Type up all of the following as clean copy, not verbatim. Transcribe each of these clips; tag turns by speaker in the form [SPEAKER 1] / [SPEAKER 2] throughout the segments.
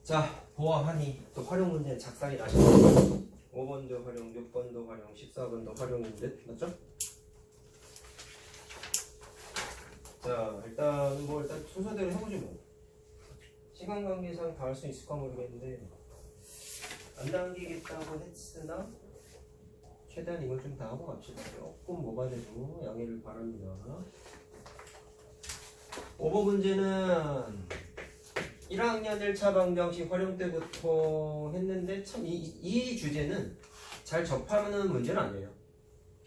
[SPEAKER 1] 자, 보아하니 또 활용 문제 작살이 나시죠. 5번도 활용, 6번도 활용, 14번도 활용인 듯 맞죠? 자, 일단 순서대로 해보지 뭐. 시간 관계상 다 할 수 있을까 모르겠는데 안 당기겠다고 했으나 최대한 이걸 좀 다 하고 갑시다. 조금 뭐가 돼도 양해를 바랍니다. 5번 문제는 1학년 1차 방정식 활용 때부터 했는데 참 이 주제는 잘 접하는 문제는 아니에요.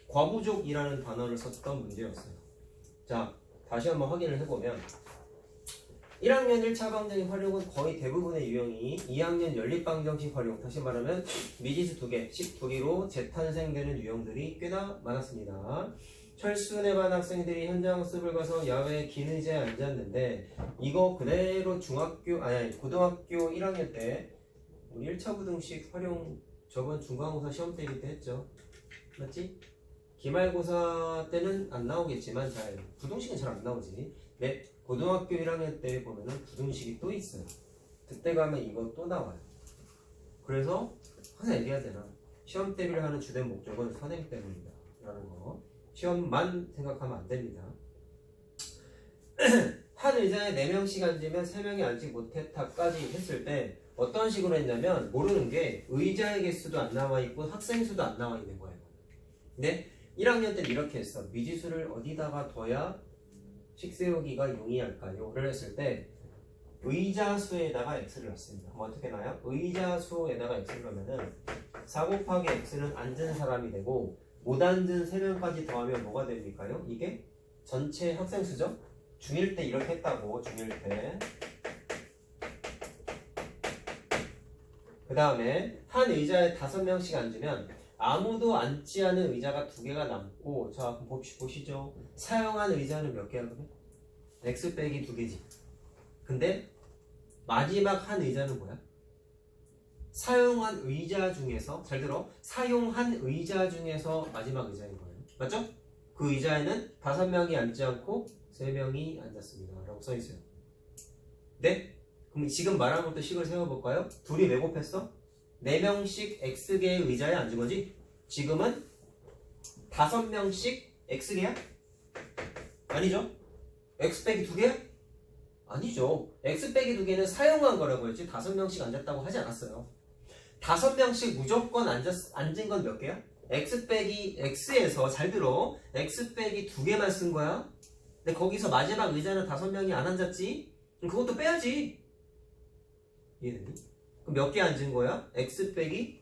[SPEAKER 1] 과부족이라는 단어를 썼던 문제였어요. 자, 다시 한번 확인을 해보면 1학년 1차 방정식 활용은 거의 대부분의 유형이 2학년 연립방정식 활용, 다시 말하면 미지수 2개, 식 2개로 재탄생되는 유형들이 꽤나 많았습니다. 철순의 반 학생들이 현장 학습을 가서 야외 긴 의자에 앉았는데 이거 그대로 고등학교 1학년 때 우리 1차 부등식 활용 저번 중간고사 시험 때릴 때 했죠. 맞지? 기말고사 때는 안 나오겠지만 부등식은 잘 안 나오지. 네, 고등학교 1학년 때 보면은 부등식이 또 있어요. 그때 가면 이거 또 나와요. 그래서 항상 얘기해야 되나? 시험 대비를 하는 주된 목적은 선행 때문이다 라는 거. 시험만 생각하면 안 됩니다. 한 의자에 4명씩 앉으면 3명이 앉지 못했다까지 했을 때 어떤 식으로 했냐면 모르는 게 의자의 개수도 안 나와 있고 학생 수도 안 나와 있는 거예요. 근데 1학년 때는 이렇게 했어. 미지수를 어디다가 둬야 식 세우기가 용이할까요? 를 했을 때 의자 수에다가 x를 넣습니다. 그럼 어떻게 나요? 의자 수에다가 x를 넣으면은 4 곱하기 x는 앉은 사람이 되고 못 앉은 3명까지 더하면 뭐가 됩니까요? 이게 전체 학생 수죠? 중1 때 이렇게 했다고. 중1 때 그 다음에 한 의자에 5명씩 앉으면 아무도 앉지 않은 의자가 2개가 남고, 자 그럼 보시죠. 사용한 의자는 몇 개야 그러면? x 빼기 2개지. 근데 마지막 한 의자는 뭐야? 사용한 의자 중에서, 잘 들어, 사용한 의자 중에서 마지막 의자인 거예요. 맞죠? 그 의자에는 5명이 앉지 않고 3명이 앉았습니다 라고 써있어요. 네? 그럼 지금 말한 것도 식을 세워볼까요? 둘이 왜 곱했어? 4명씩 x개의 의자에 앉은 거지? 지금은 5명씩 x개야? 아니죠? x 빼기 2개야? 아니죠. x 빼기 2개는 사용한 거라고 했지 5명씩 앉았다고 하지 않았어요. 5명씩 무조건 앉은 건 몇 개야? x 빼기 x에서, 잘 들어, x 빼기 2개만 쓴 거야. 근데 거기서 마지막 의자는 5명이 안 앉았지? 그럼 그것도 빼야지. 이해됐니? 그럼 몇 개 앉은 거야? x 빼기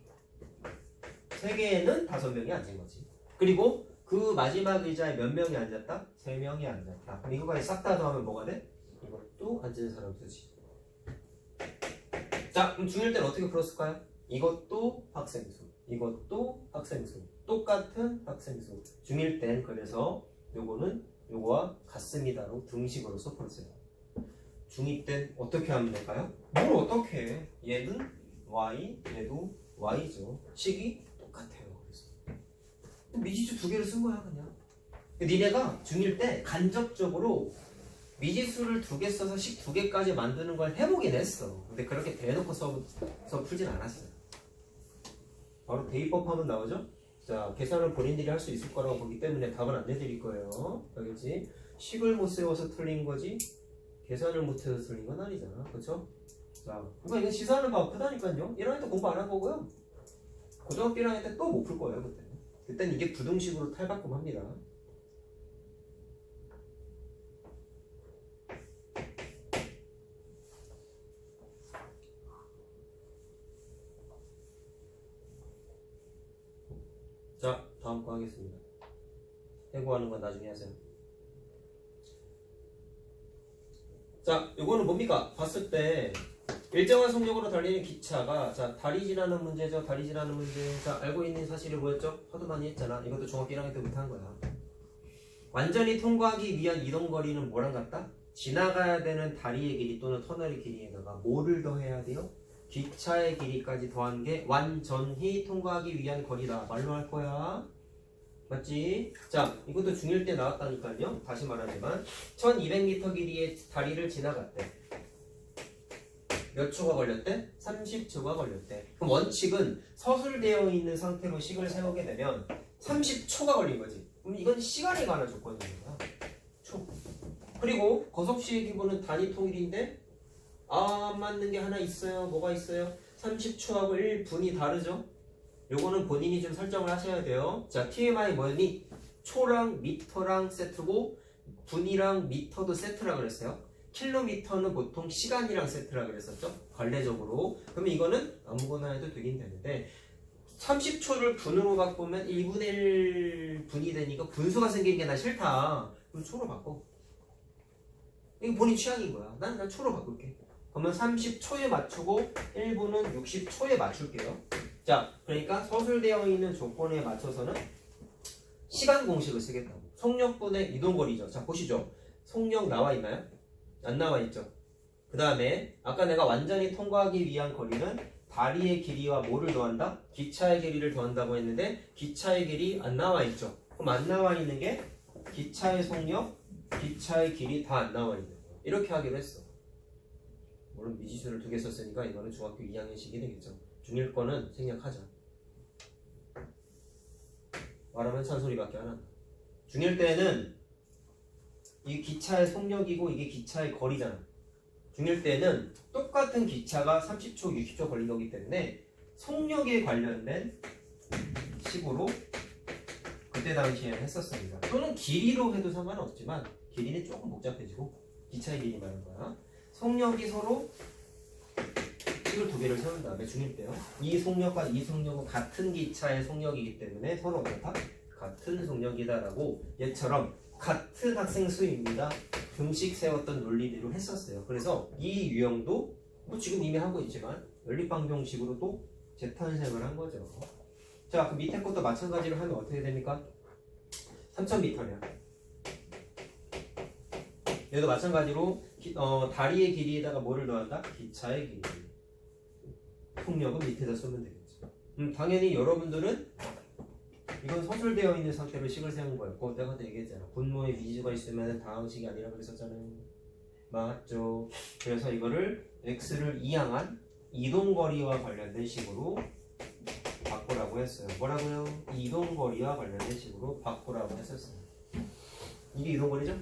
[SPEAKER 1] 3개에는 5명이 앉은 거지. 그리고 그 마지막 의자에 몇 명이 앉았다? 3명이 앉았다. 그럼 이거까지 싹 다 더하면 뭐가 돼? 이것도 앉은 사람 수지. 자, 그럼 중1 때는 어떻게 풀었을까요? 이것도 학생수, 이것도 학생수, 똑같은 학생수. 중1 때는 그래서 요거는 요거와 같습니다로 등식으로서 풀었어요. 중2 때는 어떻게 하면 될까요? 뭘 어떻게 해? 얘는 y, 얘도 y죠. 식이 똑같아요. 그래서 미지수 2개를 쓴 거야 그냥. 니네가 중1 때 간접적으로 미지수를 2개 써서 식 2개까지 만드는 걸 해보긴 했어. 근데 그렇게 대놓고 써 풀진 않았어요. 바로 대입법 하면 나오죠? 자, 계산은 본인들이 할 수 있을 거라고 보기 때문에 답은 안 내드릴 거예요. 알겠지? 식을 못 세워서 틀린 거지 계산을 못해서 틀린 건 아니잖아. 그쵸? 자, 그러니까 이건 시사하는 바가 크다니까요. 1학년 때 공부 안 할 거고요. 고등학교 1학년 때 또 못 풀 거예요. 그때는 이게 부등식으로 탈바꿈합니다. 자, 다음 거 하겠습니다. 해고하는 건 나중에 하세요. 자, 요거는 뭡니까? 봤을 때 일정한 속력으로 달리는 기차가, 자, 다리 지나는 문제죠. 다리 지나는 문제. 자, 알고 있는 사실이 뭐였죠? 하도 많이 했잖아. 이것도 중학교 1학년 때부터 한 거야. 완전히 통과하기 위한 이동거리는 뭐랑 같다? 지나가야 되는 다리의 길이 또는 터널의 길이에다가 뭐를 더해야 돼요? 기차의 길이까지 더한 게 완전히 통과하기 위한 거리다. 말로 할 거야. 맞지? 자, 이것도 중1 때 나왔다니까요. 다시 말하지만 1200m 길이의 다리를 지나갔대. 몇 초가 걸렸대? 30초가 걸렸대. 그럼 원칙은 서술되어 있는 상태로 식을 세우게 되면 30초가 걸린 거지. 그럼 이건 시간에 관한 조건인 거야. 초. 그리고 거섭시의 기본은 단위 통일인데 안 맞는 게 하나 있어요. 뭐가 있어요? 30초하고 1분이 다르죠? 요거는 본인이 좀 설정을 하셔야 돼요. 자, TMI 뭐였니? 초랑 미터랑 세트고 분이랑 미터도 세트라 그랬어요. 킬로미터는 보통 시간이랑 세트라 그랬었죠. 관례적으로. 그러면 이거는 아무거나 해도 되긴 되는데 30초를 분으로 바꾸면 1분의 1 분이 되니까 분수가 생기는 게 나 싫다. 그럼 초로 바꿔. 이거 본인 취향인 거야. 난 초로 바꿀게. 그러면 30초에 맞추고 1분은 60초에 맞출게요. 자, 그러니까 서술되어 있는 조건에 맞춰서는 시간 공식을 쓰겠다고. 속력분의 이동거리죠. 자, 보시죠. 속력 나와 있나요? 안 나와 있죠. 그 다음에 아까 내가 완전히 통과하기 위한 거리는 다리의 길이와 뭐를 더한다? 기차의 길이를 더한다고 했는데 기차의 길이 안 나와 있죠. 그럼 안 나와 있는 게 기차의 속력, 기차의 길이 다 안 나와 있는 거야. 이렇게 하기로 했어. 물론 미지수를 2개 썼으니까 이거는 중학교 2학년식이 되겠죠. 중1 거는 생략하자. 말하면 찬소리밖에 안 한다. 중1 때는 이 기차의 속력이고 이게 기차의 거리잖아. 중1 때는 똑같은 기차가 30초, 60초 걸린 거기 때문에 속력에 관련된 식으로 그때 당시에는 했었습니다. 또는 길이로 해도 상관없지만 길이는 조금 복잡해지고 기차의 길이 말하는 거야. 속력이 서로 식을 2개를 세운 다음에 중1 때요. 이 속력과 이 속력은 같은 기차의 속력이기 때문에 서로 어떻다? 같은 속력이다라고 얘처럼 같은 학생 수입니다. 등식 세웠던 논리대로 했었어요. 그래서 이 유형도 뭐 지금 이미 하고 있지만 연립방정식으로 또 재탄생을 한 거죠. 자, 그 밑에 것도 마찬가지로 하면 어떻게 됩니까? 3000m냐. 얘도 마찬가지로 다리의 길이에다가 뭐를 더한다? 기차의 길이. 속력은 밑에다 쓰면 되겠죠. 당연히 여러분들은 이건 서술되어 있는 상태로 식을 세운 거였고 내가 그때 얘기했잖아. 분모에 미지수가 있으면 다항식이 아니라 그랬었잖아요. 맞죠? 그래서 이거를 x를 이항한 이동거리와 관련된 식으로 바꾸라고 했어요. 뭐라고요? 이동거리와 관련된 식으로 바꾸라고 했었어요. 이게 이동거리죠?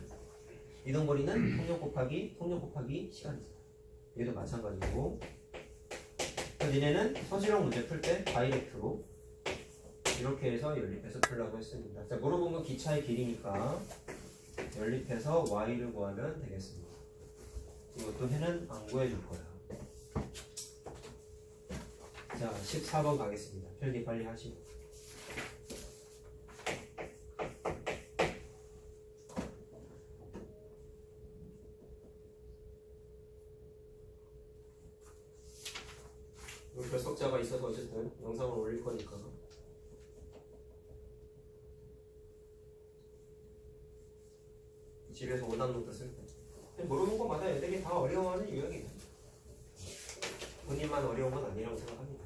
[SPEAKER 1] 이동거리는 속력 곱하기 시간이죠. 얘도 마찬가지고. 니네는 서술형 문제 풀 때 다이렉트로 이렇게 해서 연립해서 풀라고 했습니다. 자, 물어본 건 기차의 길이니까 연립해서 y를 구하면 되겠습니다. 이것도 해는 안 구해줄 거야. 자, 14번 가겠습니다. 필기 빨리 하시고. 결석자가 있어서 어쨌든 영상을 올릴 거니까. 집에서 오답노트 쓸 때. 물어본 것마다 애들이 다 어려워하는 유형이에요. 본인만 어려운 건 아니라고 생각합니다.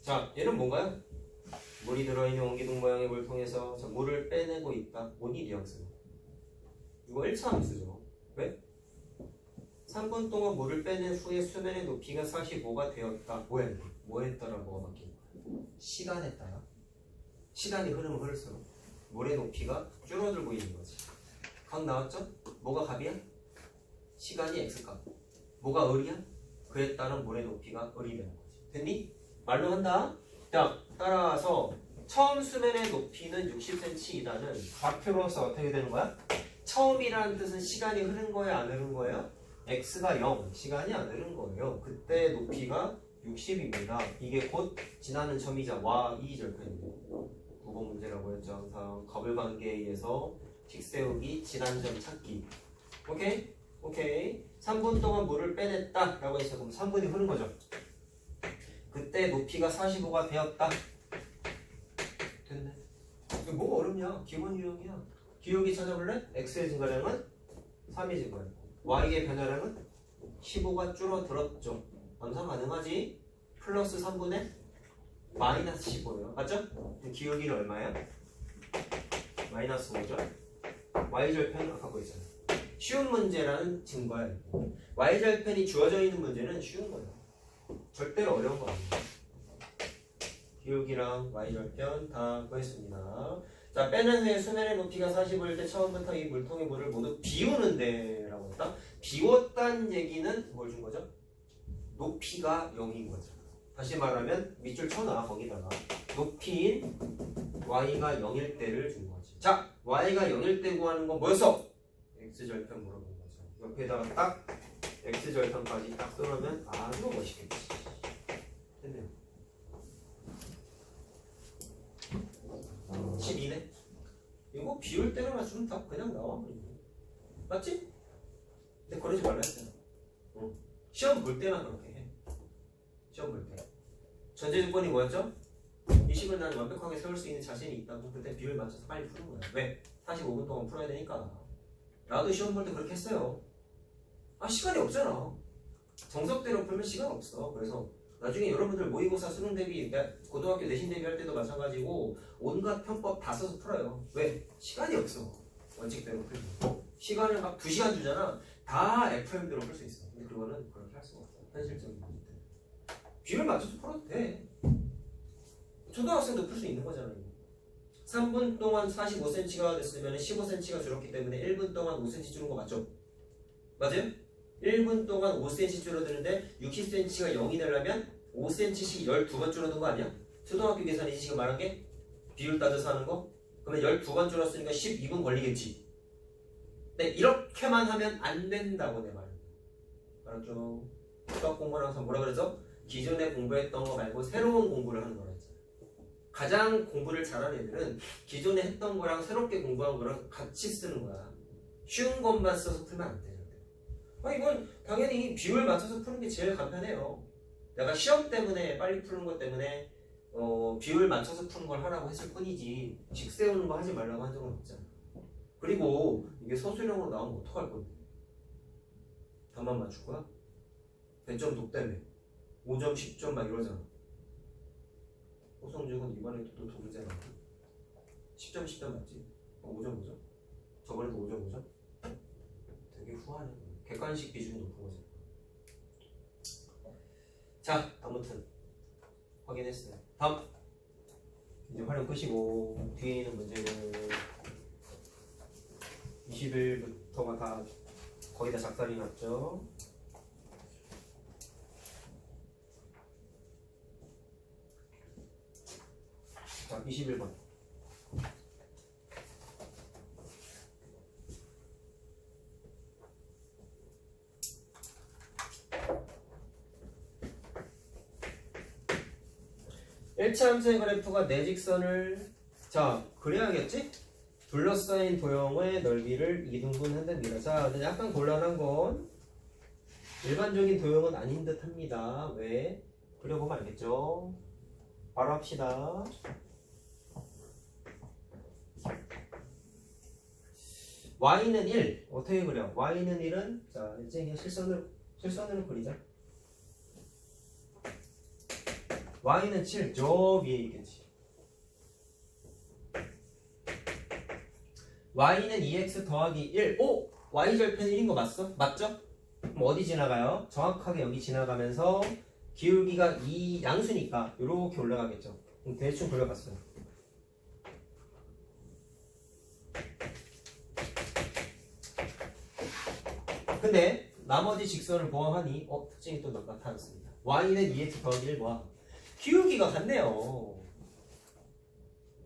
[SPEAKER 1] 자, 얘는 뭔가요? 물이 들어있는 원기둥 모양의 물 통해서 물을 빼내고 있다. 모니 뉘앙스. 이거 1차 함수죠. 왜? 3분 동안 물을 빼낸 후에 수면의 높이가 45가 되었다. 뭐에 따라 뭐가 바뀐 거야? 시간에 따라. 시간이 흐르면 흐를수록 물의 높이가 줄어들고 있는 거지. 각 나왔죠? 뭐가 값이야? 시간이 x값. 뭐가 을이야? 그에 따른 물의 높이가 을이 되는 거지. 됐니? 말로 한다. 자, 따라서 처음 수면의 높이는 60cm이다는 좌표로서 어떻게 되는 거야? 처음이라는 뜻은 시간이 흐른 거예요? 안 흐른 거예요? x가 0, 시간이 안 흐른 거예요. 그때 높이가 60입니다. 이게 곧 지나는 점이자 y 절편이고 9번 문제라고 했죠. 항상 거불관계에 의해서 식 세우기, 지난 점 찾기. 오케이? 오케이. 3분 동안 물을 빼냈다 라고 했어. 그럼 3분이 흐른 거죠. 그때 높이가 45가 되었다. 됐네. 이거 뭐가 어렵냐? 기본 유형이야. 기울기 찾아볼래? x의 증가량은 3이 증가했고 y의 변화량은 15가 줄어들었죠. 암산 가능하지? 플러스 3분의 마이너스 15예요. 맞죠? 기울기는 얼마예요? 마이너스 5죠. y절편 아까 보였잖아. 쉬운 문제라는 증거야. y절편이 주어져 있는 문제는 쉬운 거예요. 절대로 어려운 거 아니에요. 기울기랑 y절편 다 구했습니다. 자, 빼는 후에 수면의 높이가 40일 때 처음부터 이 물통의 물을 모두 비우는데 라고 했다. 비웠다는 얘기는 뭘 준 거죠? 높이가 0인 거죠. 다시 말하면 밑줄 쳐놔. 거기다가 높이인 y가 0일 때를 준 거지. 자, y가 0일 때 구하는 건 뭐였어? x절편 물어본 거죠. 옆에다가 딱 x절편까지 딱 써놓으면 아주 멋있겠지. 됐네요. 12네. 이거 비울 때를 맞추면 다 그냥 나와. 맞지? 근데 그러지 말라 했잖아. 시험 볼 때만 그렇게 해. 시험 볼 때. 전제 조건이 뭐였죠? 이 식을 난 완벽하게 세울 수 있는 자신이 있다고. 그때 비율 맞춰서 빨리 푸는 거야. 왜? 45분 동안 풀어야 되니까. 나도 시험 볼 때 그렇게 했어요. 아, 시간이 없잖아. 정석대로 풀면 시간 없어. 그래서 나중에 여러분들 모의고사 수능 대비, 고등학교 내신 대비 할 때도 마찬가지고 온갖 편법 다 써서 풀어요. 왜? 시간이 없어. 원칙대로 풀고. 시간을 막 2시간 주잖아. 다 FM대로 풀 수 있어. 근데 그거는 그렇게 할 수가 없어. 현실적인 문제 때문에. 비율 맞춰서 풀어도 돼. 초등학생도 풀 수 있는 거잖아요. 3분 동안 45cm가 됐으면 15cm가 줄었기 때문에 1분 동안 5cm 줄은 거 맞죠? 맞아요? 1분 동안 5cm 줄어드는데 60cm가 0이 되려면 5cm씩 12번 줄어든 거 아니야? 초등학교 계산이지 지금 말한 게? 비율 따져서 하는 거? 그러면 12번 줄었으니까 12분 걸리겠지. 근데 이렇게만 하면 안 된다고 내 말은. 알았죠? 수학 공부를 항상 뭐라 그러죠? 기존에 공부했던 거 말고 새로운 공부를 하는 거라 했잖아. 가장 공부를 잘하는 애들은 기존에 했던 거랑 새롭게 공부한 거랑 같이 쓰는 거야. 쉬운 것만 써서 풀면 안 돼. 이건 당연히 비율 맞춰서 푸는 게 제일 간편해요. 내가 시험 때문에 빨리 푸는 것 때문에 비율 맞춰서 푸는 걸 하라고 했을 뿐이지 식 세우는 거 하지 말라고 한 적은 없잖아. 그리고 이게 소수령으로 나오면 어떡할 건데? 답만 맞출 거야? 배점 독대매 5점 10점 막 이러잖아. 호성죽은 이번에 또 도르잖아. 10점 10점 맞지? 5점 5점? 저번에도 5점 5점? 되게 후하네. 객관식 비중이 높은 거죠. 자, 아무튼 확인했어요. 다음 이제 활용 끄시고 뒤에 있는 문제는 20일부터가 다 거의 다 작살이 났죠. 자, 21번. 일차 함수의 그래프가 네 직선을 자 그려야겠지? 둘러싸인 도형의 넓이를 2등분 한답니다. 자, 근데 약간 곤란한 건 일반적인 도형은 아닌 듯 합니다. 왜? 그려보면 알겠죠? 바로 합시다. y는 1 어떻게 그려? y는 1은 자 이제 그냥 실선으로 그리자. y는 7 저 위에 있겠지. y는 2x 더하기 1 오! y절편 1인 거 맞죠? 그럼 어디 지나가요? 정확하게 여기 지나가면서 기울기가 2 양수니까 이렇게 올라가겠죠. 그럼 대충 그려봤어요. 근데 나머지 직선을 보아하니 특징이 또 나타났습니다. y는 2x 더하기 1 뭐야? 기울기가 같네요.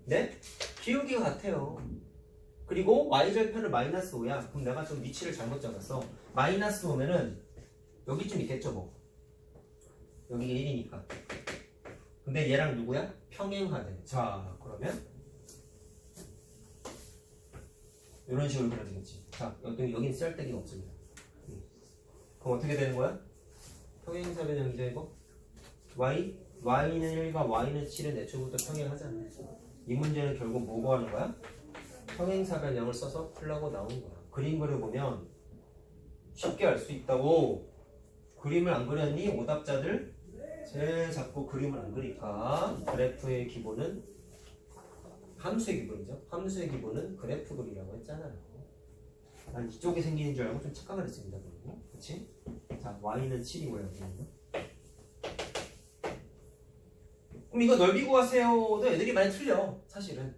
[SPEAKER 1] 네? 기울기가 같아요. 그리고 y절편을 마이너스 5야. 그럼 내가 좀 위치를 잘못 잡았어. 마이너스 5면은 여기쯤 있겠죠 뭐. 여기가 1이니까. 근데 얘랑 누구야? 평행하대. 자, 그러면 이런 식으로 그려지겠지. 자, 여긴 쓸데기가 없습니다. 그럼 어떻게 되는 거야? 평행사변형이죠 이거? y는 1과 y는 7은 애초부터 평행하잖아. 이 문제는 결국 뭐 구하는 거야? 평행사변형을 써서 풀라고 나온 거야. 그림 그려보면 쉽게 알 수 있다고. 그림을 안 그렸니? 오답자들 제일 자꾸 그림을 안 그릴까? 그래프의 기본은 함수의 기본이죠. 함수의 기본은 그래프 그리라고 했잖아요. 난 이쪽에 생기는 줄 알고 좀 착각을 했습니다. 그리고 그치? 자, y는 7이고요. 여기는요. 그럼 이거 넓이 구하세요도 애들이 많이 틀려. 사실은.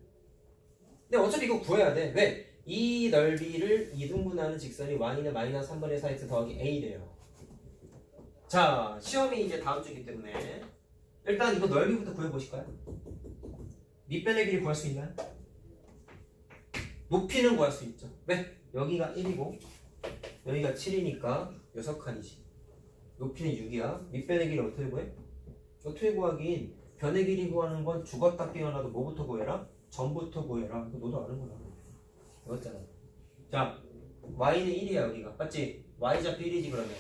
[SPEAKER 1] 근데 어차피 이거 구해야 돼. 왜? 이 넓이를 이등분하는 직선이 y는 마이너스 3분의 4x 더하기 a래요. 자, 시험이 이제 다음 주이기 때문에 일단 이거 넓이부터 구해보실까요? 밑변의 길이 구할 수 있나요? 높이는 구할 수 있죠. 왜? 여기가 1이고 여기가 7이니까 6칸이지. 높이는 6이야. 밑변의 길이 어떻게 구해? 어떻게 구하긴 변의 길이 구하는 건 죽었다 깨어나도 뭐부터 구해라? 전부터 구해라. 이거 너도 아는구나. 이거잖아. 자, y는 1이야 여기가. 맞지? y좌표 1이지 그러면.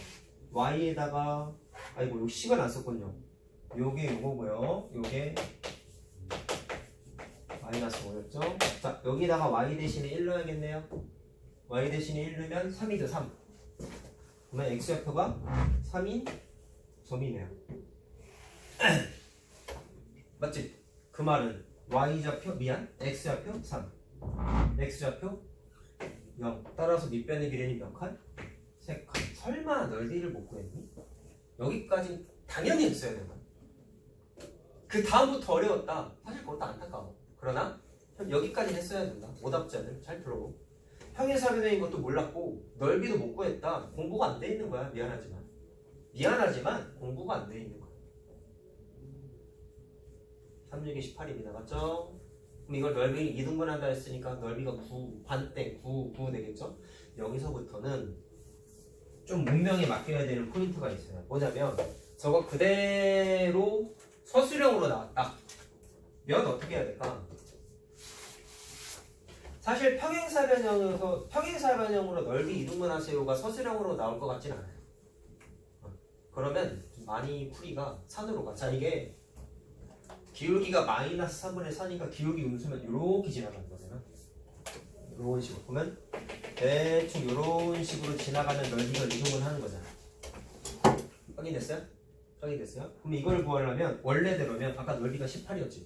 [SPEAKER 1] y에다가 아이고 여기 식을 안 썼군요. 요게 요거고요. 요게 마이너스 5였죠. 자, 여기다가 y 대신에 1 넣어야겠네요. y 대신에 1 넣으면 3이죠. 3. 그러면 x좌표가 3인 점이네요. 맞지? 그 말은 y좌표 x좌표 3, x좌표 0. 따라서 밑변의 길이는 몇 칸? 3칸. 설마 넓이를 못 구했니? 여기까지 당연히 했어야 된다. 그 다음부터 어려웠다. 사실 그것도 안타까워. 그러나 여기까지 했어야 된다. 오답자들 잘 들어보. 평행사변인 것도 몰랐고 넓이도 못 구했다. 공부가 안 돼 있는 거야. 미안하지만 공부가 안 돼 있는 거야. 36에 18입니다. 맞죠? 그럼 이걸 넓이 2등분한다 했으니까 넓이가 9, 반대 9 되겠죠? 여기서부터는 좀 문명에 맡겨야 되는 포인트가 있어요. 뭐냐면 저거 그대로 서술형으로 나왔다. 면 어떻게 해야 될까? 사실 평행사변형으로 넓이 2등분하세요가 서술형으로 나올 것 같진 않아요. 그러면 많이 풀이가 산으로 가. 자, 이게 기울기가 마이너스 3분의 4니까 기울기 음수면 이렇게 지나가는 거잖아. 이런 식으로 보면 대충 이런 식으로 지나가는 넓이가 이동을 하는 거잖아. 확인됐어요? 확인됐어요? 그럼 이걸 구하려면 원래대로면 아까 넓이가 18이었지.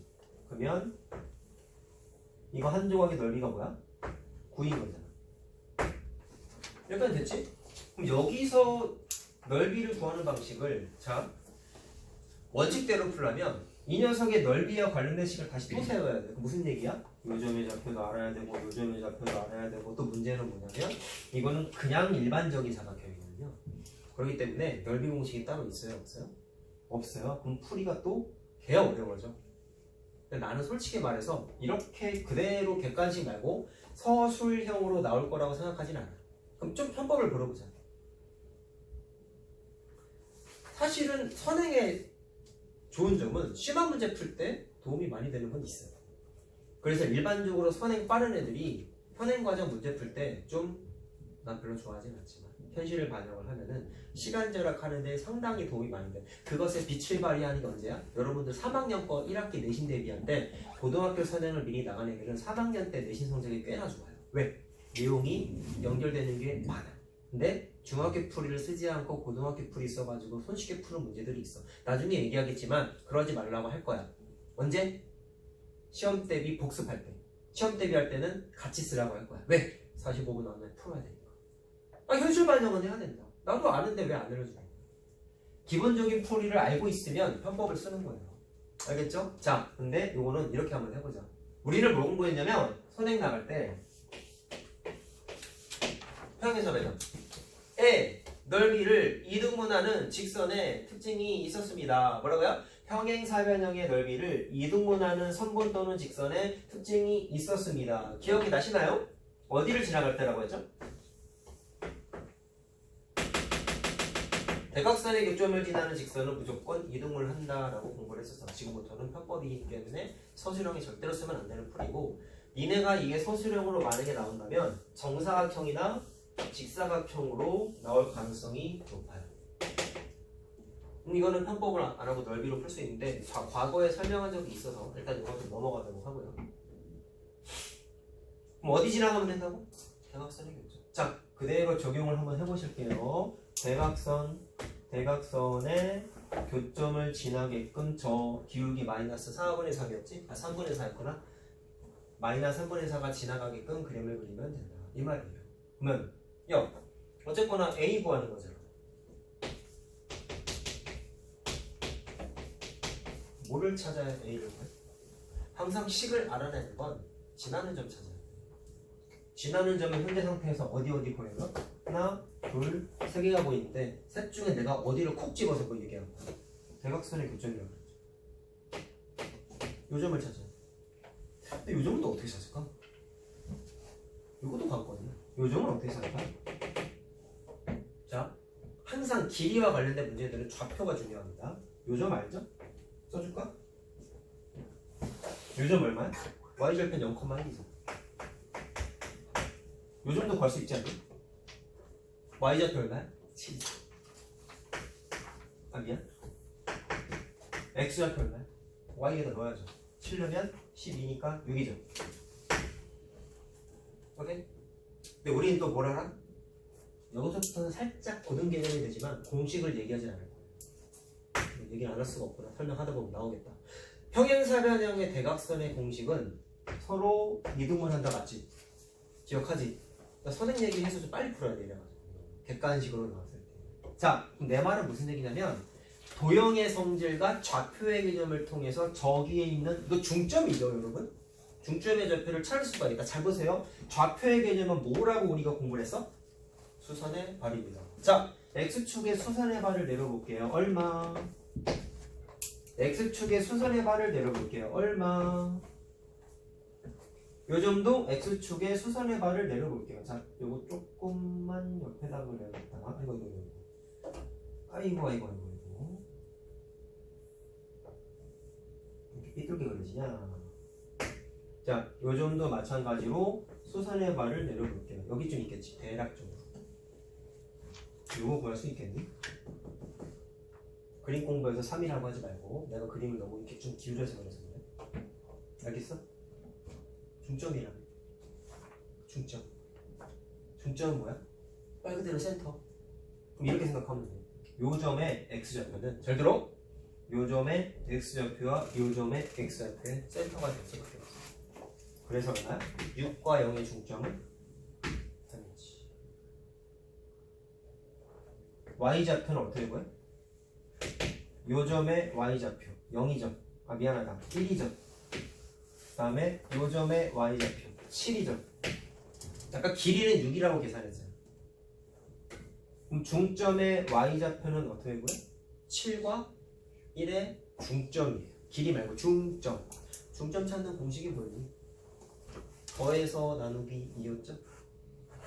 [SPEAKER 1] 그러면 이거 한 조각의 넓이가 뭐야? 9인 거잖아. 여기까지 됐지? 그럼 여기서 넓이를 구하는 방식을 자 원칙대로 풀려면 이 녀석의 넓이와 관련된 식을 다시 또 세워야 돼. 무슨 얘기야? 요점의 좌표도 알아야 되고 요점의 좌표도 알아야 되고 또 문제는 뭐냐면 이거는 그냥 일반적인 사각형이거든요. 그렇기 때문에 넓이 공식이 따로 있어요? 없어요? 없어요. 그럼 풀이가 또 개 어려워져. 근데 나는 솔직히 말해서 이렇게 그대로 객관식 말고 서술형으로 나올 거라고 생각하진 않아. 그럼 좀 편법을 물어보자. 사실은 선행의 좋은 점은 심한 문제 풀 때 도움이 많이 되는 건 있어요. 그래서 일반적으로 선행 빠른 애들이 선행 과정 문제 풀 때 좀 난 별로 좋아하진 않지만 현실을 반영을 하면은 시간 절약하는데 상당히 도움이 많이 돼. 그것에 빛을 발휘하는 게 언제야? 여러분들 3학년 거 1학기 내신 대비할 때 고등학교 선행을 미리 나간 애들은 3학년 때 내신 성적이 꽤나 좋아요. 왜? 내용이 연결되는 게 많아. 근데 중학교 풀이를 쓰지 않고 고등학교 풀이 써가지고 손쉽게 푸는 문제들이 있어. 나중에 얘기하겠지만 그러지 말라고 할 거야. 언제? 시험 대비 복습할 때. 시험 대비할 때는 같이 쓰라고 할 거야. 왜? 45분 안에 풀어야 되니까. 현실 반영은 해야 된다. 나도 아는데 왜 안 알려주냐. 기본적인 풀이를 알고 있으면 편법을 쓰는 거예요. 알겠죠? 자, 근데 요거는 이렇게 한번 해보자. 우리는 뭐 공부했냐면 선행 나갈 때 평행사변형 넓이를 2등분하는 직선의 특징이 있었습니다. 뭐라고요? 평행사변형의 넓이를 2등분하는 선분 또는 직선의 특징이 있었습니다. 기억이 나시나요? 어디를 지나갈 때라고 했죠? 대각선의 교점을 지나는 직선은 무조건 이동을 한다라고 공부를 했었어. 지금부터는 편법이기 때문에 서술형이 절대로 쓰면 안 되는 풀이고, 니네가 이게 서술형으로 만약에 나온다면 정사각형이나 직사각형으로 나올 가능성이 높아요. 이거는 편법을 안 하고 넓이로 풀 수 있는데 과거에 설명한 적이 있어서 일단 이거 좀 넘어가도록 하고요. 그럼 어디 지나가면 된다고? 대각선이겠죠. 자, 그대로 적용을 한번 해보실게요. 대각선의 교점을 지나게끔 저 기울기 마이너스 4분의 3이었지? 3분의 4였구나. 마이너스 3분의 4가 지나가게끔 그림을 그리면 된다. 이 말이에요. 그러면 어쨌거나 A 구하는 거잖아. 뭐를 찾아야 A를 구해? 항상 식을 알아내는 건 지나는 점 찾아야 돼. 지나는 점은 현재 상태에서 어디 보여요? 하나, 둘, 세 개가 보이는데 셋 중에 내가 어디를 콕 집어서 뭐 얘기하는 거야? 대각선의 교점이라고 그러죠. 요점을 찾아야 돼. 근데 요점은 또 어떻게 찾을까? 이것도 봤거든요. 요점은 어떻게 찾을까? 자, 항상 길이와 관련된 문제들은 좌표가 중요합니다. 요점 알죠? 써줄까? 요점 얼마야? y절편 0,1이죠. 요점도 구할 수 있지 않니? y좌표 얼마야? 7. 아 미안. x좌표 얼마야? y에다 넣어야죠. 7 넣으면 12니까 6이죠. 오케이? 근데 우리는 또 뭘 알아? 여기서부터는 살짝 고등 개념이 되지만 공식을 얘기하진 않을 거예요. 얘기 안 할 수가 없구나. 설명하다 보면 나오겠다. 평행사변형의 대각선의 공식은 서로 이등분한다 맞지? 기억하지? 그러니까 선행 얘기해서 좀 빨리 풀어야 돼. 이래가지고 객관식으로 나왔을 때. 자, 그럼 내 말은 무슨 얘기냐면 도형의 성질과 좌표의 개념을 통해서 저기에 있는 이거 중점이죠, 여러분? 중점의 좌표를 찾을 수가 있다. 잘 보세요. 좌표의 개념은 뭐라고 우리가 공부를 했어? 수선의 발입니다. 자, x축의 수선의 발을 내려볼게요. 얼마? x축의 수선의 발을 내려볼게요. 얼마? 요점도 x축의 수선의 발을 내려볼게요. 자, 요거 조금만 옆에다 그려야겠다. 아이고. 이렇게 삐뚤게 그려지냐? 자, 요점도 마찬가지로 수선의 발을 내려볼게요. 여기 좀 있겠지, 대략적으로. 요거 구할 수 있겠니? 그림 공부에서 3이라고 하지 말고 내가 그림을 너무 이렇게 좀 기울여서 그려서 그래. 알겠어? 중점이라며. 중점. 중점은 뭐야? 말 그대로 센터. 그럼 이렇게 생각하면 돼. 요점의 x좌표는 잘 들어? 요점의 x좌표와 요점의 x좌표의 센터가 될 수밖에 없어. 그래서 얼마야? 6과 0의 중점은 3인치. y좌표는 어떻게 보여? 요점의 y좌표 0이죠. 아 미안하다. 1이죠. 그 다음에 요점의 y좌표 7이죠. 아까 길이는 6이라고 계산했어요. 그럼 중점의 y좌표는 어떻게 보여? 7과 1의 중점이에요. 길이 말고 중점. 중점 찾는 공식이 뭐니? 더해서 나누기 2였죠?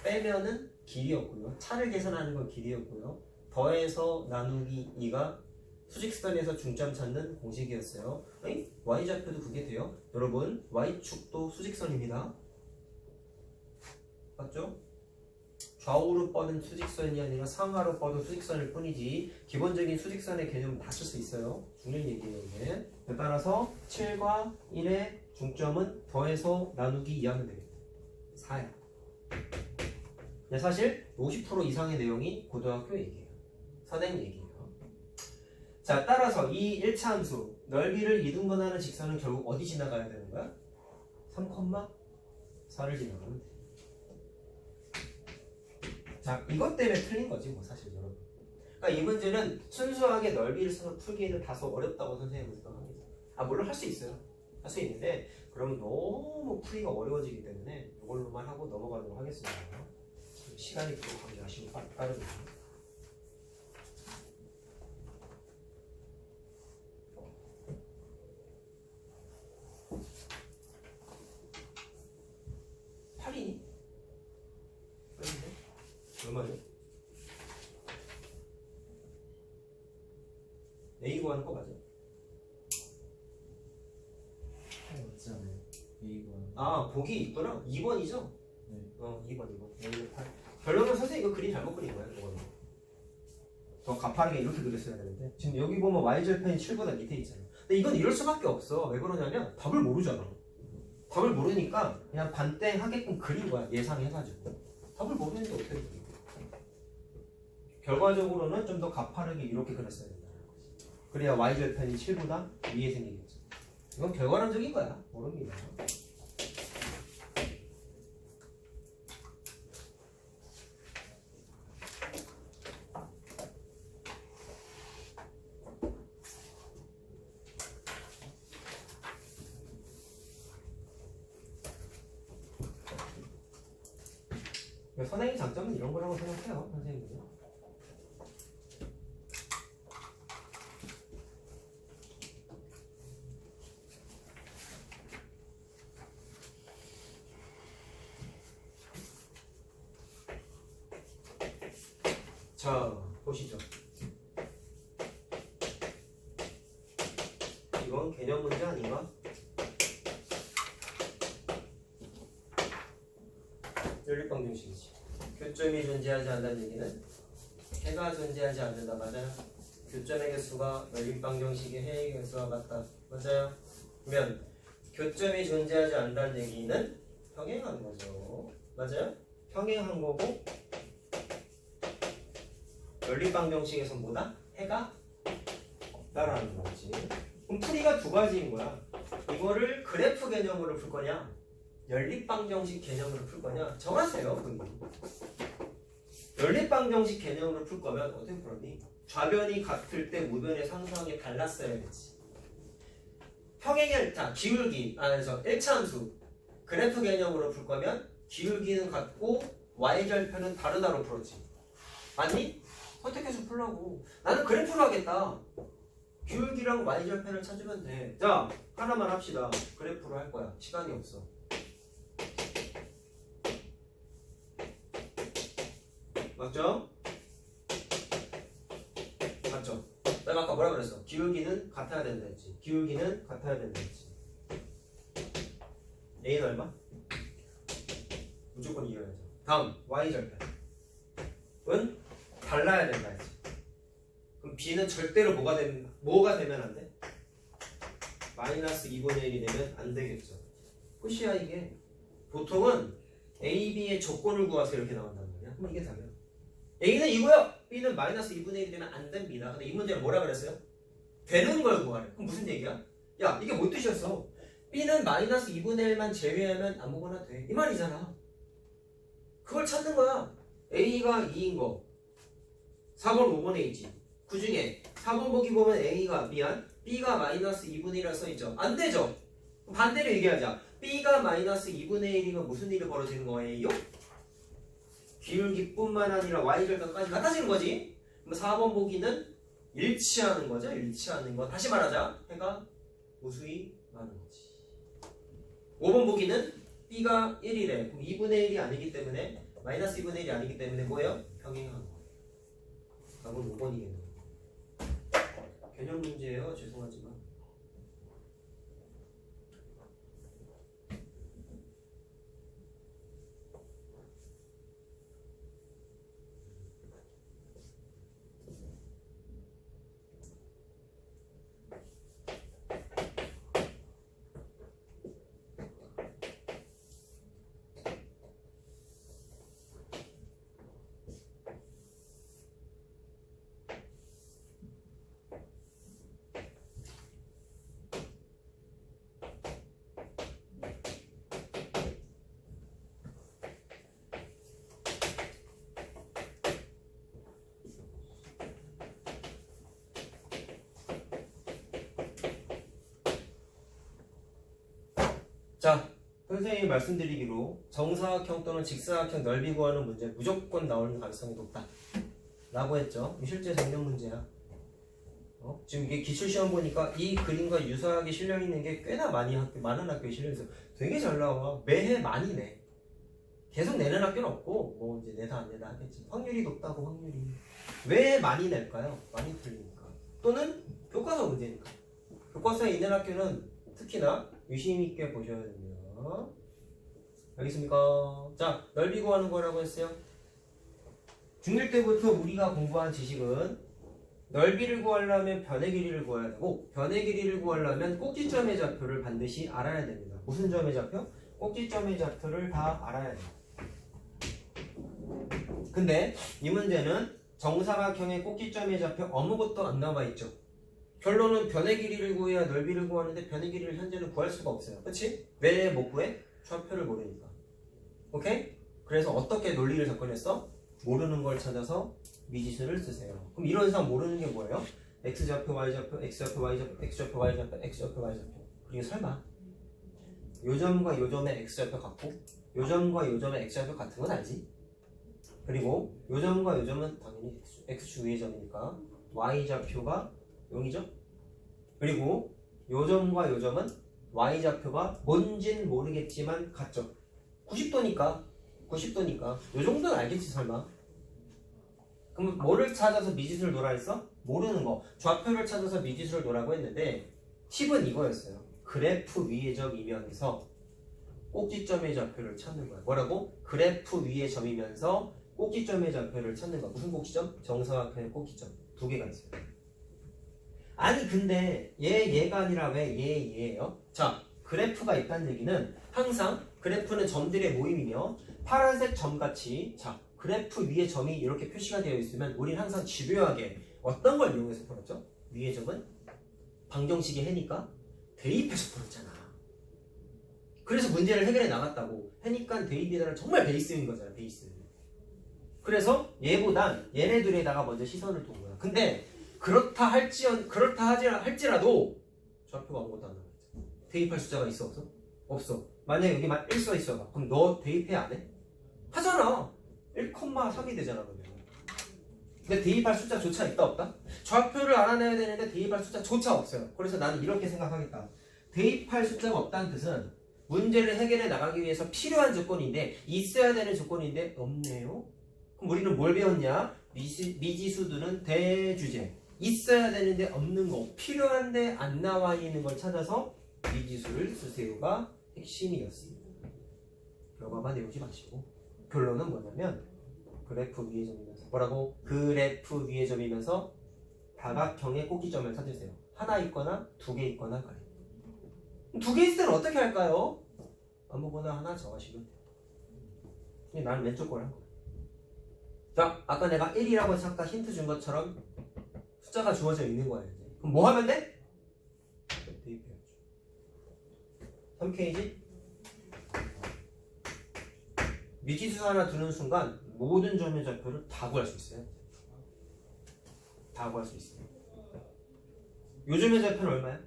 [SPEAKER 1] 빼면은 길이였고요. 차를 계산하는 건 길이였고요. 더해서 나누기 2가 수직선에서 중점 찾는 공식이었어요. 아니, y좌표도 그게 돼요. 여러분, y축도 수직선입니다. 맞죠? 좌우로 뻗은 수직선이 아니라 상하로 뻗은 수직선일 뿐이지 기본적인 수직선의 개념은 다 쓸 수 있어요. 중요한 얘기예요. 이게. 따라서 7과 1의 중점은 더해서 나누기 2하면 되겠다. 4야. 근데 사실 50% 이상의 내용이 고등학교 얘기예요. 선행 얘기예요. 자, 따라서 이 1차 함수 넓이를 이등분하는 직선은 결국 어디 지나가야 되는 거야? 3,4를 지나가면 돼. 자, 이것 때문에 틀린 거지 뭐 사실 여러분. 그러니까 이 문제는 순수하게 넓이를 써서 풀기에는 다소 어렵다고 선생님은 생각합니다. 아 물론 할 수 있어요. 할 수 있는데 그러면 너무 풀이가 어려워지기 때문에 이걸로만 하고 넘어가도록 하겠습니다. 시간이 부족한 게 아쉬운 빠르네요. 얼마죠? A 구하는 거 맞아?
[SPEAKER 2] 맞지 않아요? A 구하는 거.
[SPEAKER 1] 아 보기 있구나. 2번이죠?
[SPEAKER 2] 네.
[SPEAKER 1] 2번. 결론은 선생님 이거 그림 잘못 그린 거야. 이거는 더 가파르게 이렇게 그렸어야 되는데 지금 여기 보면 y절편이 7보다 밑에 있잖아. 근데 이건 이럴 수밖에 없어. 왜 그러냐면 답을 모르잖아. 답을 모르니까 그냥 반땡 하게끔 그린 거야. 예상해가지고. 답을 모르는데 어떻게 그려? 결과적으로는 좀 더 가파르게 이렇게 그렸어야 된다는 거지. 그래야 y절편이 7보다 위에 생기겠죠. 이건 결과론적인 거야. 모릅니다. 선행의 장점은 이런 거라고 생각해요, 선생님은. 자, 보시죠. 이건 개념 문제 아닌가? 연립방정식이지. 교점이 존재하지 않는다는 얘기는 해가 존재하지 않는다. 맞아요? 교점의 개수가 연립방정식의 해의 개수와 같다. 맞아요? 그러면 교점이 존재하지 않는다는 얘기는 평행한 거죠. 맞아요? 평행한 거고 연립방정식에서 뭐다? 해가 없다라는 거지. 그럼 풀이가 두 가지인 거야. 이거를 그래프 개념으로 풀 거냐, 연립방정식 개념으로 풀 거냐 정하세요. 그건. 연립방정식 개념으로 풀 거면 어떻게 풀었니? 좌변이 같을 때 우변의 상수항이 달랐어야겠지. 평행의 자 기울기 안에서 1차함수 그래프 개념으로 풀 거면 기울기는 같고 y절편은 다르다로 풀었지. 맞니? 선택해서 풀라고. 나는 그래프로 하겠다. 기울기랑 y절편을 찾으면 돼. 자, 하나만 합시다. 그래프로 할 거야. 시간이 없어. 맞죠? 맞죠? 내가 아까 뭐라 그랬어? 기울기는 같아야 된다 했지. 기울기는 같아야 된다 했지. A는 얼마? 무조건 이겨야죠. 다음 y절편은 달라야 된다 했지. 그럼 B는 절대로 뭐가 되면 안 돼? 마이너스 2분의 1이 되면 안 되겠죠. 끝이야 이게. 보통은 A, B의 조건을 구하세요 이렇게 나온단 말이야. 그럼 이게 답이야. A는 이고요. B는 마이너스 2분의 1이 되면 안 됩니다. 근데 이 문제는 뭐라 그랬어요? 되는 걸 구하래. 그럼 무슨 얘기야? 야 이게 뭔 뜻이었어? B는 마이너스 2분의 1만 제외하면 아무거나 돼. 이 말이잖아. 그걸 찾는 거야. A가 2인 거 4번 5번에 있지. 그 중에 4번 보기 보면 A가 B가 마이너스 2분의 1이라 써있죠. 안 되죠. 반대로 얘기하자. B가 마이너스 2분의 1이면 무슨 일이 벌어지는 거예요? 기울기뿐만 아니라 y절편까지 같아지는 거지. 그럼 4번 보기는 일치하는 거죠. 일치하는 거. 다시 말하자. 해가 무수히 많은 거지. 5번 보기는 B가 1이래. 그럼 2분의 1이 아니기 때문에 마이너스 2분의 1이 아니기 때문에 뭐예요? 평행한 거. 답은 5번이겠네요. 개념 문제예요. 죄송하지만. 자, 선생님이 말씀드리기로 정사각형 또는 직사각형 넓이 구하는 문제 무조건 나오는 가능성이 높다 라고 했죠. 실제 정령 문제야. 지금 이게 기출시험 보니까 이 그림과 유사하게 실려있는 게 꽤나 많은 학교에 실려있어. 되게 잘 나와. 매해 많이 내. 계속 내는 학교는 없고 뭐 이제 내다 안 내다 하겠지. 확률이 높다고. 확률이 왜 많이 낼까요? 많이 틀리니까. 또는 교과서 문제니까. 교과서에 있는 학교는 특히나 유심 있게 보셔야 됩니다. 알겠습니까? 자, 넓이 구하는 거라고 했어요. 중1 때부터 우리가 공부한 지식은 넓이를 구하려면 변의 길이를 구해야 되고, 변의 길이를 구하려면 꼭지점의 좌표를 반드시 알아야 됩니다. 무슨 점의 좌표? 꼭지점의 좌표를 다 알아야 돼요. 근데 이 문제는 정사각형의 꼭지점의 좌표 아무것도 안 나와 있죠. 결론은 변의 길이를 구해야 넓이를 구하는데 변의 길이를 현재는 구할 수가 없어요. 그치? 왜 못 구해? 좌표를 모르니까. 오케이? 그래서 어떻게 논리를 접근했어? 모르는 걸 찾아서 미지수를 쓰세요. 그럼 이런 이상 모르는 게 뭐예요? x좌표, y좌표, x좌표, y좌표, x좌표, y좌표, x좌표, y좌표. 그리고 설마 요 점과 요 점의 x좌표 같고 요 점과 요 점의 x좌표 같은 건 알지? 그리고 요점과 요점은 당연히 x축 위의 점이니까 y좌표가 0이죠. 그리고 요점과 요점은 y좌표가 뭔진 모르겠지만 같죠. 90도니까 요 정도는 알겠지 설마. 그럼 뭐를 찾아서 미지수를 놓으라 했어? 모르는 거. 좌표를 찾아서 미지수를 놓으라고 했는데 팁은 이거였어요. 그래프 위의 점이면서 꼭지점의 좌표를 찾는 거야. 뭐라고? 그래프 위의 점이면서 꼭지점의 좌표를 찾는 거야. 무슨 꼭지점? 정사각형의 꼭지점. 두 개가 있어요. 아니 근데 얘가 아니라 왜 얘예요? 자, 그래프가 있다는 얘기는 항상 그래프는 점들의 모임이며 파란색 점같이 자 그래프 위에 점이 이렇게 표시가 되어 있으면 우리는 항상 집요하게 어떤 걸 이용해서 풀었죠? 위의 점은 방정식의 해니까 대입해서 풀었잖아. 그래서 문제를 해결해 나갔다고. 해니까 대입이라는 정말 베이스인 거잖아. 베이스. 그래서 얘보단 얘네 둘에다가 먼저 시선을 둔 거야. 근데 그렇다 할지라도 좌표가 아무것도 안 나와. 대입할 숫자가 있어 없어? 없어. 만약에 여기만 1 써 있어. 그럼 너 대입해 안 해? 하잖아. 1,3이 되잖아 그러면. 근데 대입할 숫자조차 있다 없다? 좌표를 알아내야 되는데 대입할 숫자조차 없어요. 그래서 나는 이렇게 생각하겠다. 대입할 숫자가 없다는 뜻은 문제를 해결해 나가기 위해서 필요한 조건인데 있어야 되는 조건인데 없네요. 그럼 우리는 뭘 배웠냐? 미지수들은 대주제. 있어야 되는데 없는 거, 필요한데 안 나와 있는 걸 찾아서 미지수를 쓰세요가 핵심이었습니다. 결과만 외우지 마시고 결론은 뭐냐면 그래프 위의 점이면서 뭐라고? 그래프 위의 점이면서 다각형의 꼭지점을 찾으세요. 하나 있거나 두 개 있거나 그래. 두 개 있을 때는 어떻게 할까요? 아무거나 하나 정하시면 돼요. 근데 나는 왼쪽 걸 한 거야. 자, 아까 내가 1이라고 잠깐 힌트 준 것처럼 숫자가 주어져 있는 거야. 이제. 그럼 뭐 하면 돼? 대입해야죠. 3K지? 미지수 하나 두는 순간 모든 점의 좌표를 다 구할 수 있어요. 다 구할 수 있어요. 요즘의 좌표는 얼마야?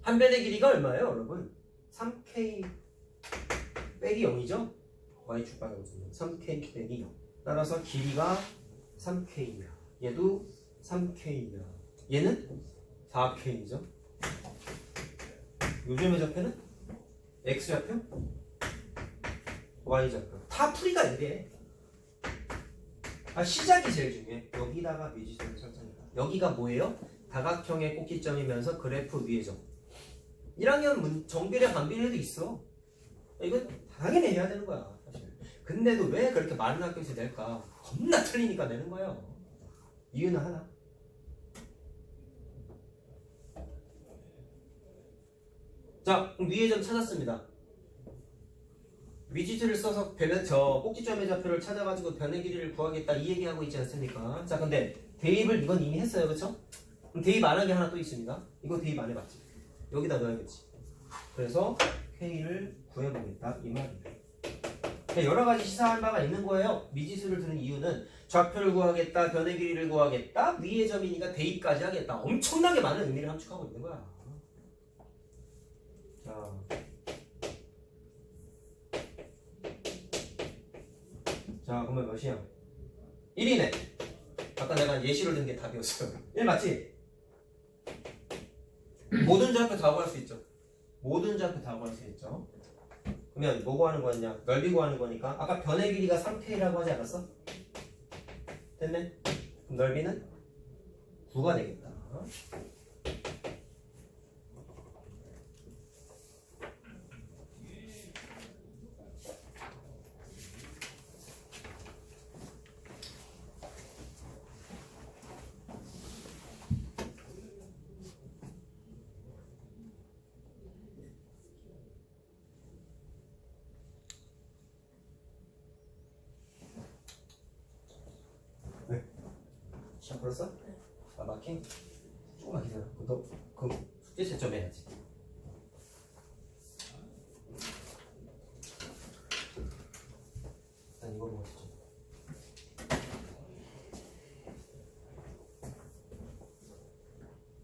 [SPEAKER 1] 한 변의 길이가 얼마예요, 여러분? 3K 빼기 0이죠? Y축 방향수는 3K 빼기 0. 따라서 길이가 3K야. 얘도 3K야. 얘는 4K죠? 요즘의 좌표는 X좌표? Y좌표. 다 풀이가 이래. 시작이 제일 중요해. 여기다가 미지수를 설정해라. 여기가 뭐예요? 다각형의 꼭지점이면서 그래프 위의 점. 1학년 정비례 반비례도 있어. 이건 당연히 해야 되는 거야 사실. 근데도 왜 그렇게 많은 학교에서 낼까? 겁나 틀리니까 내는 거예요. 이유는 하나. 자, 그럼 위의 점 찾았습니다. 미지수를 써서 꼭지점의 좌표를 찾아가지고 변의 길이를 구하겠다 이 얘기하고 있지 않습니까? 자, 근데 대입을 이건 이미 했어요, 그렇죠? 그럼 대입 안 한 게 하나 또 있습니다. 이거 대입 안 해봤지? 여기다 넣어야겠지. 그래서 K를 구해보겠다 이 말이에요. 여러 가지 시사할 바가 있는 거예요. 미지수를 두는 이유는 좌표를 구하겠다, 변의 길이를 구하겠다, 위의 점이니까 대입까지 하겠다. 엄청나게 많은 의미를 함축하고 있는 거야. 자, 그러면 몇이야? 1이네. 아까 내가 예시를 든 게 답이었어요. 1 맞지? 모든 좌표 다 구할 수 있죠. 모든 좌표 다 구할 수 있죠. 그러면 뭐 구하는 거였냐? 넓이 구하는 거니까 아까 변의 길이가 3K라고 하지 않았어? 됐네? 그럼 넓이는 9가 되겠다. 시험 풀었어? 아, 마킹? 조금만 기다려. 너 그럼 숙제 채점 해야지. 일단 이거 먹었죠.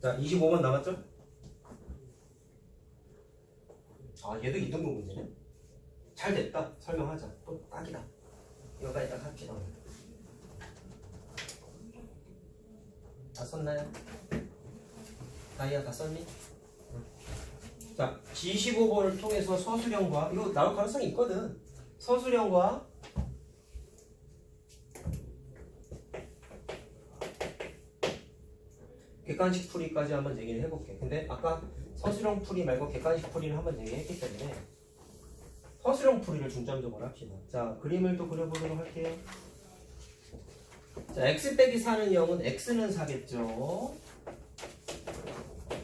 [SPEAKER 1] 자, 25번 남았죠? 아, 얘도 이등분 문제네. 잘 됐다. 설명하자. 또 딱이다. 여기까지 딱 합시다. 다 썼나요? 다이아 다 썼니? 자, G15번을 통해서 서술형과 이거 나올 가능성이 있거든. 서술형과 객관식 풀이까지 한번 얘기를 해볼게. 근데 아까 서술형 풀이 말고 객관식 풀이를 한번 얘기했기 때문에 서술형 풀이를 중점적으로 합시다. 자, 그림을 또 그려보도록 할게요. 자, x 빼기 4는 0은 x는 4겠죠.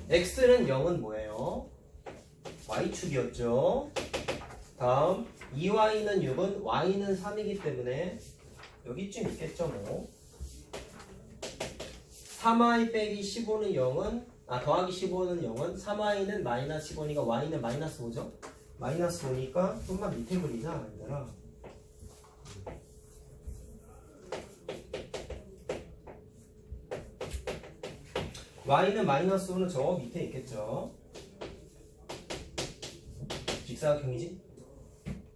[SPEAKER 1] x는 0은 뭐예요? y축이었죠. 다음 2y는 6은 y는 3이기 때문에 여기쯤 있겠죠 뭐. 3y 빼기 15는 0은 더하기 15는 0은 3y는 마이너스 15니까 y는 마이너스 5죠. 마이너스 5니까 좀만 밑에 그리자 얘들아. y는 마이너스 5는 저 밑에 있겠죠. 직사각형이지?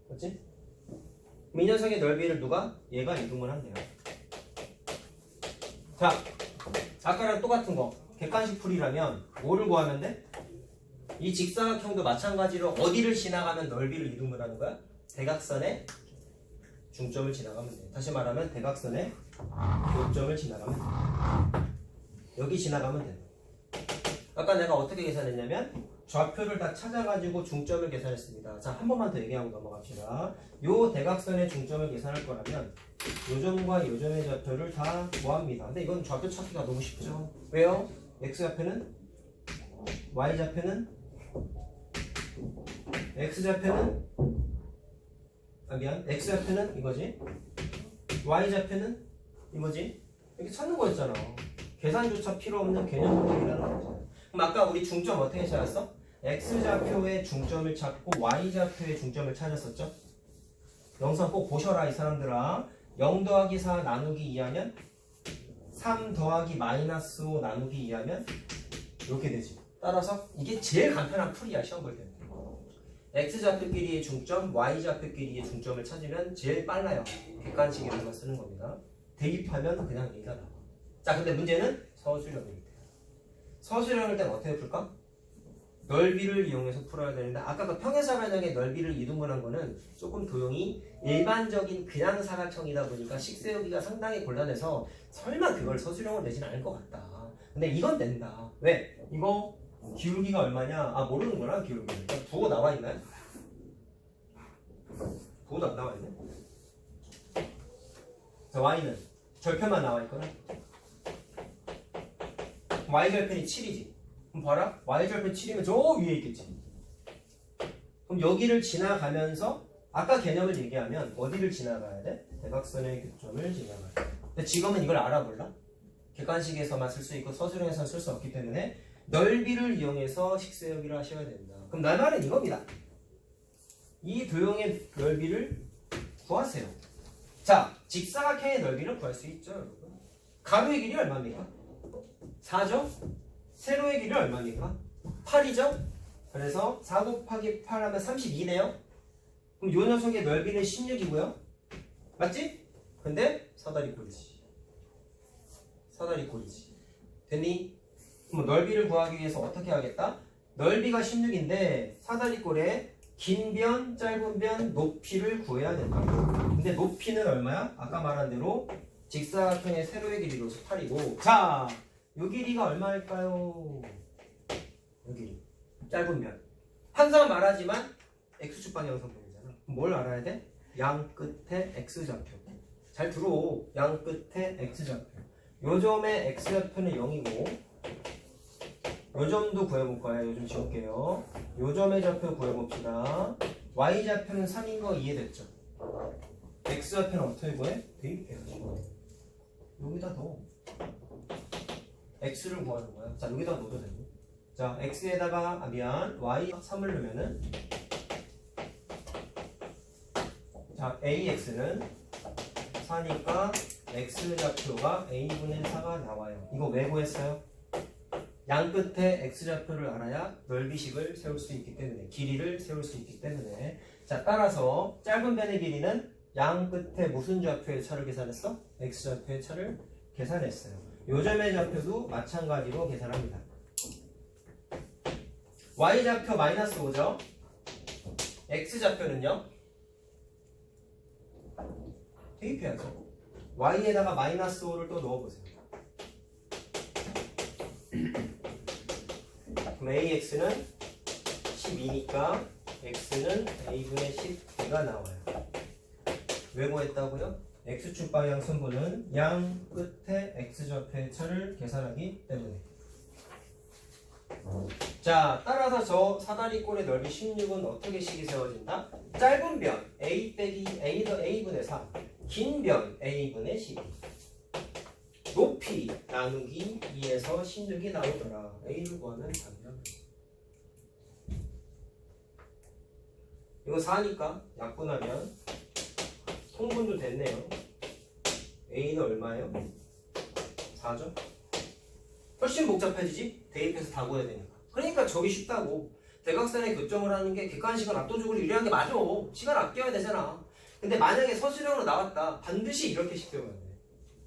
[SPEAKER 1] 맞지? 이 녀석의 넓이를 누가? 얘가 이동을 한대요. 자, 아까랑 똑같은 거 객관식 풀이라면 뭐를 구하면 돼? 이 직사각형도 마찬가지로 어디를 지나가면 넓이를 이동을 하는 거야? 대각선의 중점을 지나가면 돼. 다시 말하면 대각선의 요점을 지나가면 돼. 여기 지나가면 돼. 아까 내가 어떻게 계산했냐면 좌표를 다 찾아가지고 중점을 계산했습니다. 자, 한 번만 더 얘기하고 넘어갑시다. 요 대각선의 중점을 계산할 거라면 요점과 요점의 좌표를 다 구합니다. 근데 이건 좌표 찾기가 너무 쉽죠. 왜요? x좌표는 y좌표는 x좌표는 x좌표는 이거지. y좌표는 이거지. 이렇게 찾는 거였잖아. 계산조차 필요 없는 개념분석이라는 거죠. 그럼 아까 우리 중점 어떻게 찾았어? x좌표의 중점을 찾고 y좌표의 중점을 찾았었죠? 영상 꼭 보셔라 이 사람들아. 0 더하기 4 나누기 2하면 3 더하기 마이너스 5 나누기 2하면 이렇게 되지. 따라서 이게 제일 간편한 풀이야 시험 볼 때. x좌표끼리의 중점, y좌표끼리의 중점을 찾으면 제일 빨라요. 객관식에서만 쓰는 겁니다. 대입하면 그냥 얘가 나와. 자, 근데 문제는 서술형일 때. 서술형일 때는 어떻게 풀까? 넓이를 이용해서 풀어야 되는데 아까 그 평행사변형의 넓이를 이동분한 거는 조금 도형이 일반적인 그냥 사각형이다 보니까 식세우기가 상당히 곤란해서 설마 그걸 서술형으로 내지는 않을 것 같다. 근데 이건 낸다. 왜? 이거 기울기가 얼마냐? 모르는구나 기울기는. 부호 나와 있나요? 부호도 안 나와 있네. 자, y는 절편만 나와 있거든. y절편이 7이지. 그럼 봐라. y절편 7이면 저 위에 있겠지. 그럼 여기를 지나가면서 아까 개념을 얘기하면 어디를 지나가야 돼? 대각선의 교점을 지나가야 돼. 근데 지금은 이걸 알아볼라? 객관식에서만 쓸 수 있고 서술형에서는 쓸 수 없기 때문에 넓이를 이용해서 식세우기를 하셔야 된다. 그럼 내 말은 이겁니다. 이 도형의 넓이를 구하세요. 자, 직사각형의 넓이를 구할 수 있죠, 여러분. 가로의 길이 얼마입니까? 4죠? 세로의 길이 얼마입니까? 8이죠? 그래서 4 곱하기 8 하면 32네요? 그럼 요 녀석의 넓이는 16이고요. 맞지? 근데 사다리꼴이지. 사다리꼴이지. 됐니? 그럼 넓이를 구하기 위해서 어떻게 하겠다? 넓이가 16인데 사다리꼴에 긴 변, 짧은 변, 높이를 구해야 된다. 근데 높이는 얼마야? 아까 말한 대로 직사각형의 세로의 길이로서 8이고 자! 요 길이가 얼마일까요? 요 길이. 짧은 면. 항상 말하지만 x축 방향 성분이잖아. 뭘 알아야 돼? 양 끝에 x좌표. 잘 들어. 양 끝에 x좌표. 요 점의 x좌표는 0이고 요 점도 구해볼 거예요. 요 점 지울게요. 요 점의 좌표 구해봅시다. y좌표는 3인 거 이해됐죠? x좌표는 어떻게 구해? 대입해야지. 여기다 넣어. x를 구하는 거야. 자, 여기다 넣어도 되고. 자, x에다가 y 3을 넣으면은 자, ax는 4니까 x좌표가 a분의 4가 나와요. 이거 왜 구했어요? 양 끝에 x좌표를 알아야 넓이식을 세울 수 있기 때문에 길이를 세울 수 있기 때문에 자, 따라서 짧은 변의 길이는 양 끝에 무슨 좌표의 차를 계산했어? x좌표의 차를 계산했어요. 요점의 좌표도 마찬가지로 계산합니다. y좌표 마이너스 5죠. x좌표는요? 대입해야죠. y에다가 마이너스 5를 또 넣어보세요. 그럼 ax는 12니까 x는 a분의 10배가 나와요. 왜 구했다고요? x축 방향 선분은 양 끝에 x좌표의 차를 계산하기 때문에. 자, 따라서 저 사다리 꼴의 넓이 16은 어떻게 식이 세워진다? 짧은 변 a 빼기 a분의 3, 긴 변 a분의 12, 높이 나누기 2에서 16이 나오더라. a를 구하면 답이야. 이거 4니까 약분하면 통분도 됐네요. a는 얼마예요? 4죠? 훨씬 복잡해지지? 대입해서 다 구해야 되니까. 그러니까 저기 쉽다고. 대각선의 교점을 하는 게 객관식은 압도적으로 유리한 게 맞아. 시간 아껴야 되잖아. 근데 만약에 서술형으로 나왔다. 반드시 이렇게 시켜야 돼.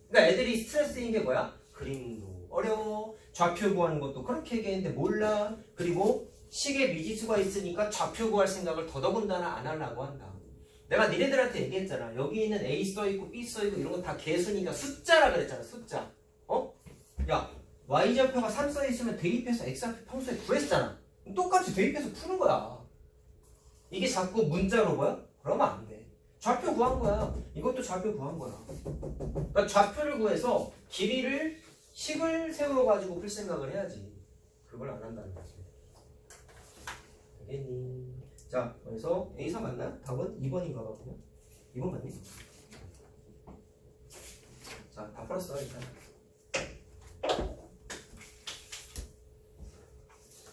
[SPEAKER 1] 그러니까 애들이 스트레스인 게 뭐야? 그림도 어려워. 좌표 구하는 것도 그렇게 얘기했는데 몰라. 그리고 식에 미지수가 있으니까 좌표 구할 생각을 더더군다나 안 하려고 한다. 내가 니네들한테 얘기했잖아. 여기 있는 A 써있고 B 써있고 이런 거 다 개수니까 숫자라 그랬잖아. 숫자. 어? 야, Y좌표가 3 써있으면 대입해서 X좌표 평소에 구했잖아. 똑같이 대입해서 푸는 거야. 이게 자꾸 문자로 보여? 그러면 안 돼. 좌표 구한 거야. 이것도 좌표 구한 거야. 그러니까 좌표를 구해서 길이를 식을 세워가지고 풀 생각을 해야지. 그걸 안 한다는 거지. 알겠니? 자, 그래서 A4 맞나요? 답은 2번인가 봐. 2번 맞니? 자, 다 풀었어 일단.